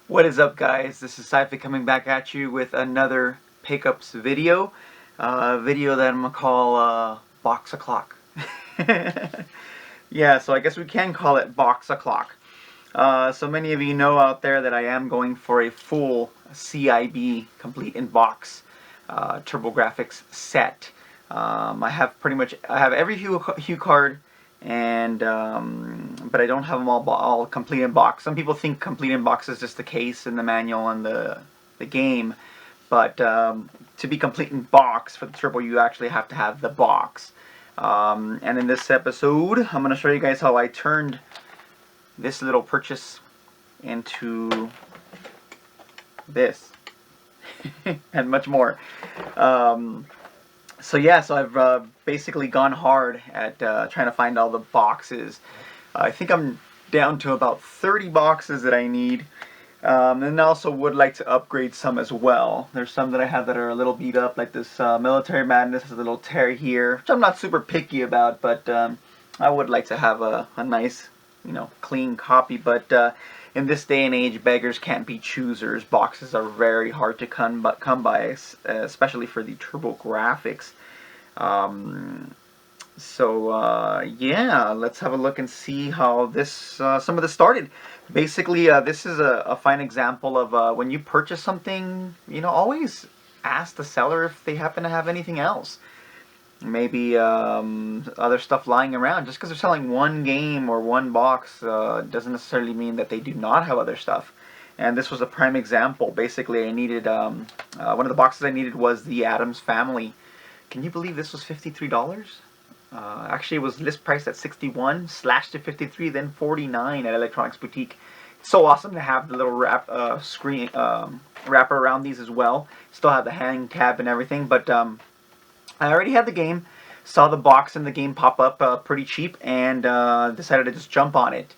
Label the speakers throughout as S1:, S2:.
S1: What is up, guys? This is syphic coming back at you with another pickups video. Video that I'm gonna call Box O'Clock. Yeah, so I guess we can call it Box O'Clock. So many of you know out there that I am going for a full CIB complete in box Turbografx set. I have every hue card, and but I don't have them all complete in box. Some people think complete in box is just the case and the manual and the game, but to be complete in box for the Turbo, you actually have to have the box. And in this episode, I'm going to show you guys how I turned this little purchase into this and much more. So I've basically gone hard at trying to find all the boxes. I think I'm down to about 30 boxes that I need. And I also would like to upgrade some as well. There's some that I have that are a little beat up, like this Military Madness has a little tear here, which I'm not super picky about, but I would like to have a nice, clean copy. But in this day and age, beggars can't be choosers. Boxes are very hard to come by, especially for the Turbografx. Yeah, let's have a look and see how some of this started. Basically, this is a fine example of when you purchase something, always ask the seller if they happen to have anything else. Maybe other stuff lying around. Just because they're selling one game or one box doesn't necessarily mean that they do not have other stuff. And this was a prime example. Basically, I needed one of the boxes I needed was the Addams Family. Can you believe this was $53? Actually, it was list priced at $61, slashed to $53, then $49 at Electronics Boutique. It's so awesome to have the little wrapper around these as well. Still have the hang tab and everything, but I already had the game, saw the box and the game pop up pretty cheap, and decided to just jump on it.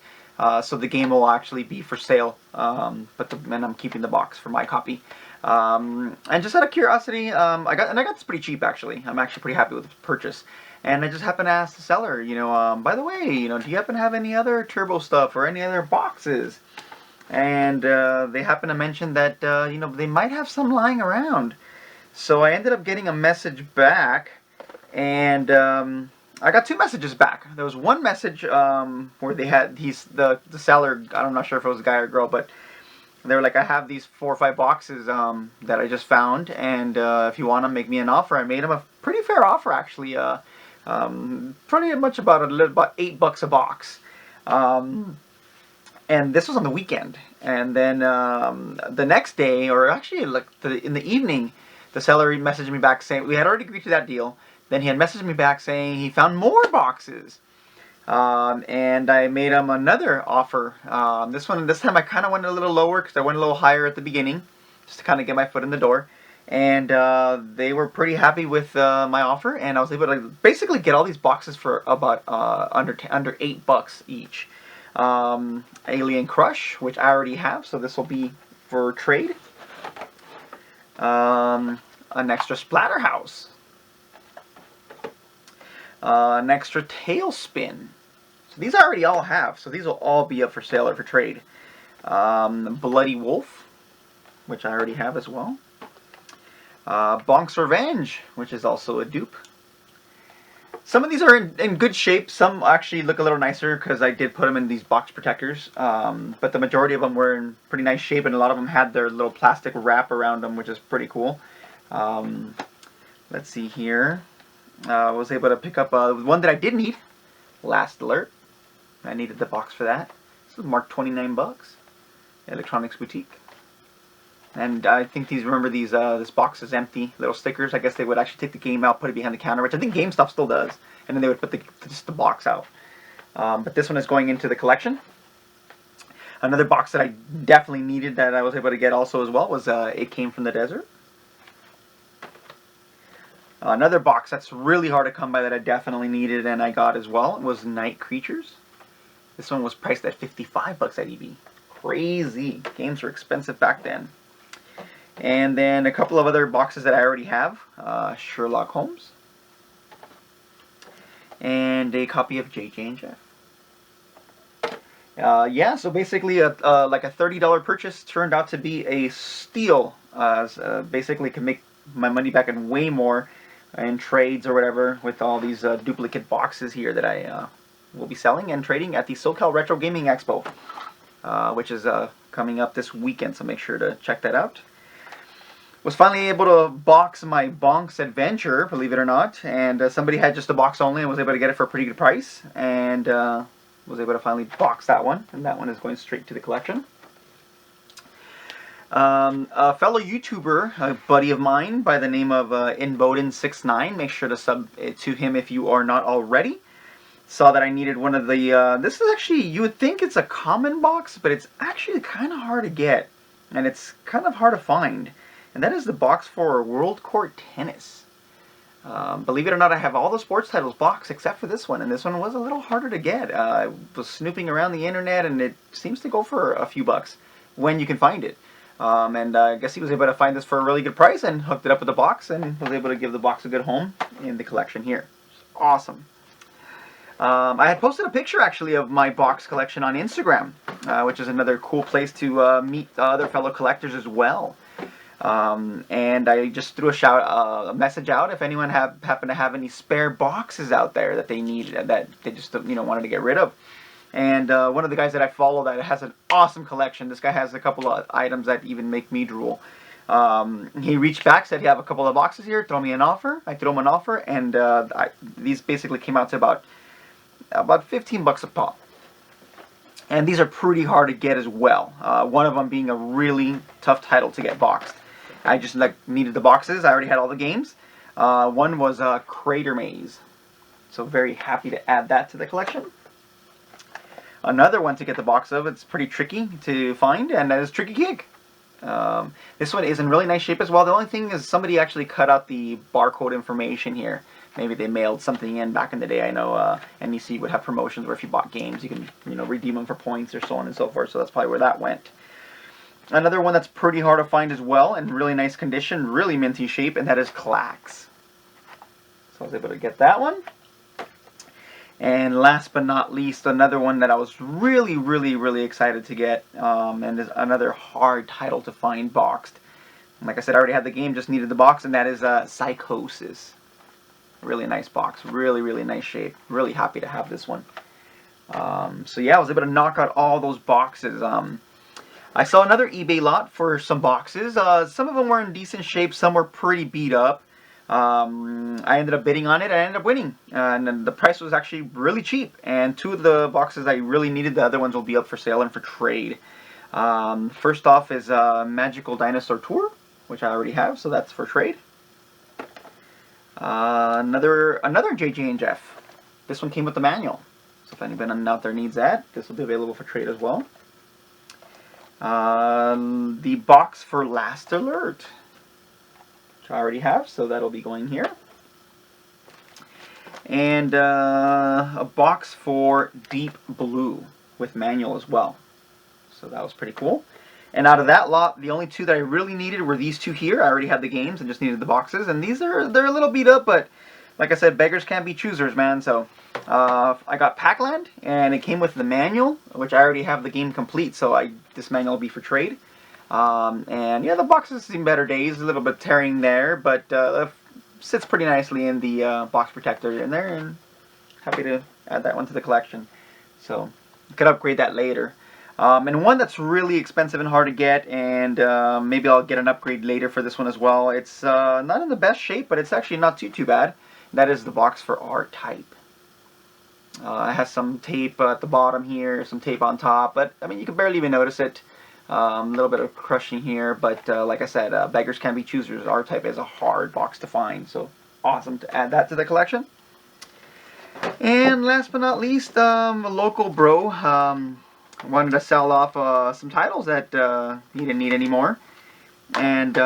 S1: So the game will actually be for sale, and I'm keeping the box for my copy. And just out of curiosity, I got this pretty cheap actually. I'm actually pretty happy with the purchase. And I just happened to ask the seller, by the way, do you happen to have any other Turbo stuff or any other boxes? And they happened to mention that they might have some lying around. So I ended up getting a message back, and I got two messages back. There was one message where they had the seller, I'm not sure if it was a guy or a girl, but they were like, I have these 4 or 5 boxes that I just found, and if you want to make me an offer. I made him a pretty fair offer actually, pretty much about $8 a box. And this was on the weekend, and then the next day, or actually in the evening, the seller messaged me back saying we had already agreed to that deal. Then he had messaged me back saying he found more boxes. And I made him another offer. This time I kind of went a little lower because I went a little higher at the beginning, just to kind of get my foot in the door. And they were pretty happy with my offer, and I was able to basically get all these boxes for about under $8 each. Alien Crush, which I already have, so this will be for trade. An extra Splatterhouse. An extra Tailspin. So these I already all have, so these will all be up for sale or for trade. Bloody Wolf, which I already have as well. Bonk's Revenge, which is also a dupe. Some of these are in good shape. Some actually look a little nicer because I did put them in these box protectors. But the majority of them were in pretty nice shape, and a lot of them had their little plastic wrap around them, which is pretty cool. Let's see here. I was able to pick up one that I did need. Last Alert. I needed the box for that. This was marked $29. Electronics Boutique. And I think this box is empty. Little stickers. I guess they would actually take the game out, put it behind the counter, which I think GameStop still does. And then they would put just the box out. But this one is going into the collection. Another box that I definitely needed that I was able to get also as well was It Came from the Desert. Another box that's really hard to come by that I definitely needed and I got as well was Night Creatures. This one was priced at $55 at EB. Crazy. Games were expensive back then. And then a couple of other boxes that I already have. Sherlock Holmes. And a copy of J.J. and Jeff. Yeah, so basically, like a $30 purchase turned out to be a steal. Basically, can make my money back and way more in trades or whatever with all these duplicate boxes here that I will be selling and trading at the SoCal Retro Gaming Expo, which is coming up this weekend. So make sure to check that out. Was finally able to box my Bonks Adventure, believe it or not, and somebody had just a box only and was able to get it for a pretty good price, and was able to finally box that one, and that one is going straight to the collection. A fellow YouTuber, a buddy of mine by the name of Inboden69, make sure to sub to him if you are not already. Saw that I needed one of the, this is actually, you would think it's a common box, but it's actually kind of hard to get, and it's kind of hard to find. And that is the box for World Court Tennis. Believe it or not, I have all the sports titles boxed except for this one, and this one was a little harder to get. I was snooping around the internet, and it seems to go for a few bucks when you can find it. And I guess he was able to find this for a really good price and hooked it up with the box, and was able to give the box a good home in the collection here. Awesome. I had posted a picture actually of my box collection on Instagram, which is another cool place to meet other fellow collectors as well. And I just threw a message out if anyone happened to have any spare boxes out there that they need, that they just wanted to get rid of. And one of the guys that I follow that has an awesome collection. This guy has a couple of items that even make me drool. He reached back, said, "You have a couple of boxes here. Throw me an offer." I threw him an offer, and these basically came out to about 15 bucks a pop. And these are pretty hard to get as well. One of them being a really tough title to get boxed. I just needed the boxes. I already had all the games. One was Crater Maze. So very happy to add that to the collection. Another one to get the box of, it's pretty tricky to find, and that is Tricky Kick. This one is in really nice shape as well. The only thing is somebody actually cut out the barcode information here. Maybe they mailed something in back in the day. I know NEC would have promotions where if you bought games, you can redeem them for points or so on and so forth. So that's probably where that went. Another one that's pretty hard to find as well, in really nice condition, really minty shape, and that is Clax. So I was able to get that one. And last but not least, another one that I was really, really, really excited to get, and is another hard title to find boxed. And like I said, I already had the game, just needed the box, and that is Psychosis. Really nice box, really, really nice shape. Really happy to have this one. So yeah, I was able to knock out all those boxes. I saw another eBay lot for some boxes. Some of them were in decent shape, some were pretty beat up. I ended up bidding on it, I ended up winning. And the price was actually really cheap. And two of the boxes I really needed, the other ones will be up for sale and for trade. First off is Magical Dinosaur Tour, which I already have, so that's for trade. Another JJ and Jeff. This one came with the manual. So if anyone out there needs that, this will be available for trade as well. The box for Last Alert, which I already have, so that'll be going here. And a box for Deep Blue with manual as well. So that was pretty cool. And out of that lot, the only two that I really needed were these two here. I already had the games and just needed the boxes. And they're a little beat up, but like I said, beggars can't be choosers, man. So I got Pac-Land, and it came with the manual, which I already have the game complete. So this manual will be for trade. And yeah, the box has seen better days. A little bit tearing there, but sits pretty nicely in the box protector in there. And happy to add that one to the collection. So you could upgrade that later. And one that's really expensive and hard to get, and maybe I'll get an upgrade later for this one as well. It's not in the best shape, but it's actually not too bad. That is the box for R-Type. It has some tape at the bottom here, some tape on top, but I mean you can barely even notice it. A little bit of crushing here, but like I said, beggars can't be choosers. R-Type is a hard box to find, so awesome to add that to the collection. And last but not least, a local bro. Wanted to sell off some titles that he didn't need anymore, and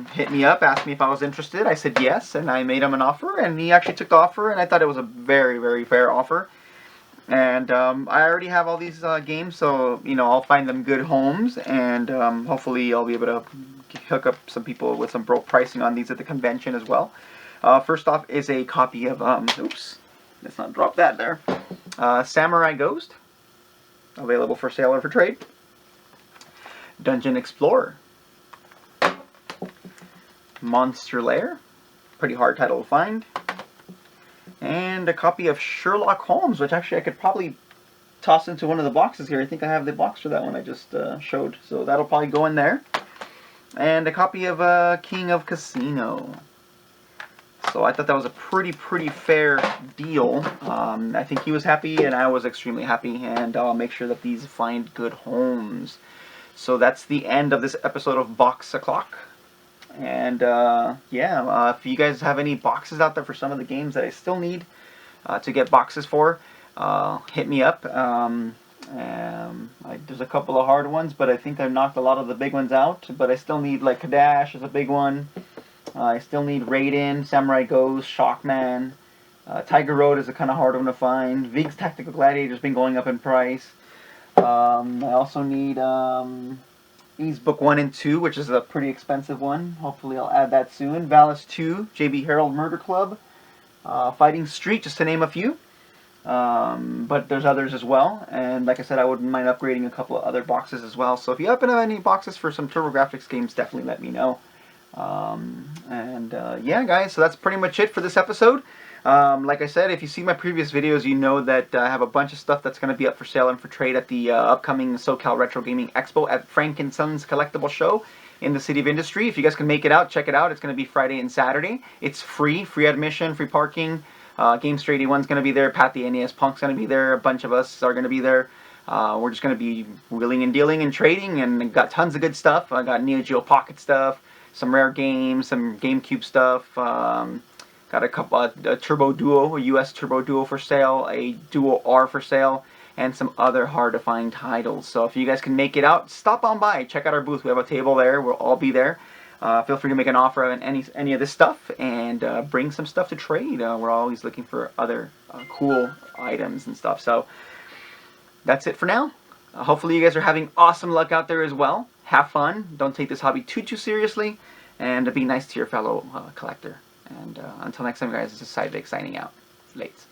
S1: hit me up, asked me if I was interested. I said yes, and I made him an offer, and he actually took the offer, and I thought it was a very, very fair offer. And I already have all these games, so I'll find them good homes, and hopefully I'll be able to hook up some people with some broke pricing on these at the convention as well. First off is a copy of oops, let's not drop that there. Samurai Ghost. available for sale or for trade. Dungeon Explorer. Monster Lair, pretty hard title to find. And a copy of Sherlock Holmes, which actually I could probably toss into one of the boxes here. I think I have the box for that one I just showed, so that'll probably go in there. And a copy of King of Casino. So I thought that was a pretty fair deal. I think he was happy and I was extremely happy, and I'll make sure that these find good homes. So that's the end of this episode of Box O'Clock. And yeah, if you guys have any boxes out there for some of the games that I still need to get boxes for, hit me up. There's a couple of hard ones, but I think I've knocked a lot of the big ones out. But I still need, like, Kadash is a big one. I still need Raiden, Samurai Ghost, Shockman. Tiger Road is a kind of hard one to find. Vig's Tactical Gladiator's been going up in price. I also need Ease Book 1 and 2, which is a pretty expensive one. Hopefully I'll add that soon. Valis 2, JB Harold Murder Club, Fighting Street, just to name a few. But there's others as well. And like I said, I wouldn't mind upgrading a couple of other boxes as well. So if you happen to have any boxes for some Turbografx games, definitely let me know. Yeah, guys, so that's pretty much it for this episode. Like I said, if you see my previous videos, you know that I have a bunch of stuff that's going to be up for sale and for trade at the upcoming SoCal Retro Gaming Expo at Frank & Sons Collectible Show in the City of Industry. If you guys can make it out, check it out. It's going to be Friday and Saturday. It's free admission, free parking. Gamester 81's going to be there. Pat the NES Punk's going to be there. A bunch of us are going to be there. We're just going to be wheeling and dealing and trading, and got tons of good stuff. I got Neo Geo Pocket stuff, some rare games, some GameCube stuff. Got a couple, a Turbo Duo, a US Turbo Duo for sale, a Duo R for sale, and some other hard to find titles. So if you guys can make it out, stop on by, check out our booth. We have a table there. We'll all be there. Feel free to make an offer on any of this stuff, and bring some stuff to trade. We're always looking for other cool items and stuff. So that's it for now. Hopefully you guys are having awesome luck out there as well. Have fun. Don't take this hobby too seriously, and be nice to your fellow collector. And until next time, guys, this is syphic signing out. Lates.